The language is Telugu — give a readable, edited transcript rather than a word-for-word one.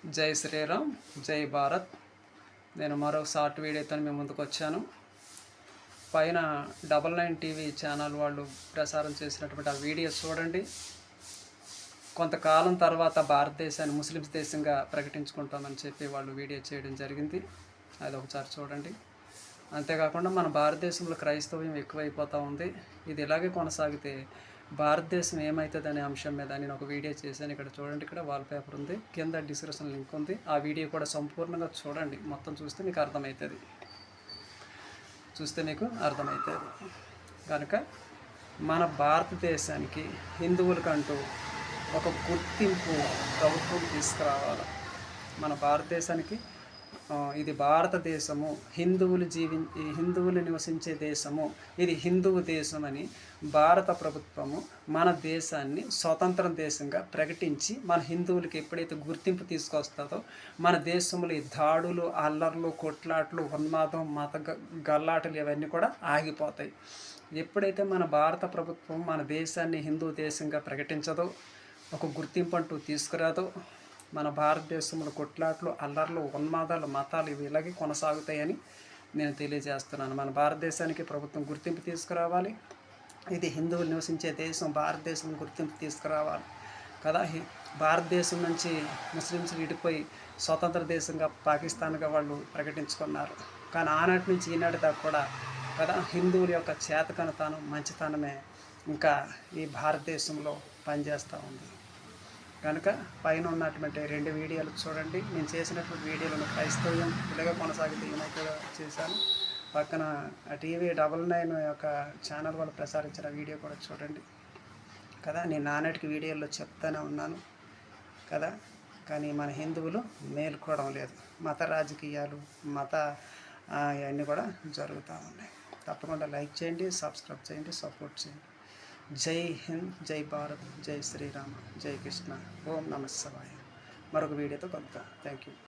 జై శ్రీరామ్, జై భారత్. నేను మరో షార్ట్ వీడియోతో మీ ముందుకు వచ్చాను. పైన 99 టీవీ ఛానల్ వాళ్ళు ప్రసారం చేసినటువంటి ఆ వీడియో చూడండి. కొంతకాలం తర్వాత భారతదేశాన్ని ముస్లిమ్స్ దేశంగా ప్రకటించుకుంటామని చెప్పి వాళ్ళు వీడియో చేయడం జరిగింది. అది ఒకసారి చూడండి. అంతేకాకుండా మన భారతదేశంలో క్రైస్తవ్యం ఎక్కువైపోతూ ఉంది. ఇది ఇలాగే కొనసాగితే భారతదేశం ఏమవుతుంది అనే అంశం మీద నేను ఒక వీడియో చేశాను. ఇక్కడ చూడండి, ఇక్కడ వాల్పేపర్ ఉంది, కింద డిస్క్రిప్షన్ లింక్ ఉంది. ఆ వీడియో కూడా సంపూర్ణంగా చూడండి. మొత్తం చూస్తే మీకు అర్థమవుతుంది. కనుక మన భారతదేశానికి హిందువులకంటూ ఒక గుర్తింపు ప్రభుత్వం తీసుకురావాలి. మన భారతదేశానికి ఇది భారతదేశము, హిందువులు నివసించే దేశము, ఇది హిందువు దేశం అని భారత ప్రభుత్వము మన దేశాన్ని స్వతంత్ర దేశంగా ప్రకటించి మన హిందువులకి ఎప్పుడైతే గుర్తింపు తీసుకొస్తుందో మన దేశంలో ఈ దాడులు, అల్లర్లు, కొట్లాట్లు, ఉన్మాదం, మత గల్లాటలు ఇవన్నీ కూడా ఆగిపోతాయి. ఎప్పుడైతే మన భారత ప్రభుత్వం మన దేశాన్ని హిందూ దేశంగా ప్రకటించదో, ఒక గుర్తింపు అంటూ తీసుకురాదో, మన భారతదేశంలో కొట్లాట్లు, అల్లర్లు, ఉన్మాదాలు, మతాలు ఇవి ఇలాగే కొనసాగుతాయని నేను తెలియజేస్తున్నాను. మన భారతదేశానికి ప్రభుత్వం గుర్తింపు తీసుకురావాలి. ఇది హిందువులు నివసించే దేశం, భారతదేశం గుర్తింపు తీసుకురావాలి కదా. భారతదేశం నుంచి ముస్లిమ్స్ విడిపోయి స్వతంత్ర దేశంగా పాకిస్తాన్గా వాళ్ళు ప్రకటించుకున్నారు. కానీ ఆనాటి నుంచి ఈనాటి దాకా కూడా కదా హిందువుల యొక్క చేతకనతనం, మంచితనమే ఇంకా ఈ భారతదేశంలో పనిచేస్తూ ఉంది. కనుక పైన ఉన్నటువంటి 2 వీడియోలు చూడండి. నేను చేసినటువంటి వీడియోలను క్రైస్తవ్యం ఇలాగే కొనసాగితే ఏమైతే చేశాను. పక్కన టీవీ 99 యొక్క ఛానల్ వాళ్ళు ప్రసారించిన వీడియో కూడా చూడండి కదా. నేను నానాటికి వీడియోల్లో చెప్తానే ఉన్నాను కదా. కానీ మన హిందువులు మేలుకోవడం లేదు. మత రాజకీయాలు, ఇవన్నీ కూడా జరుగుతూ ఉన్నాయి. తప్పకుండా లైక్ చేయండి, సబ్స్క్రైబ్ చేయండి, సపోర్ట్ చేయండి. జై హింద్, జై భారత్, జై శ్రీరామ్, జై కృష్ణ, ఓం నమః శివాయ. మరొక వీడియోతో కలుద్దాం. Thank you.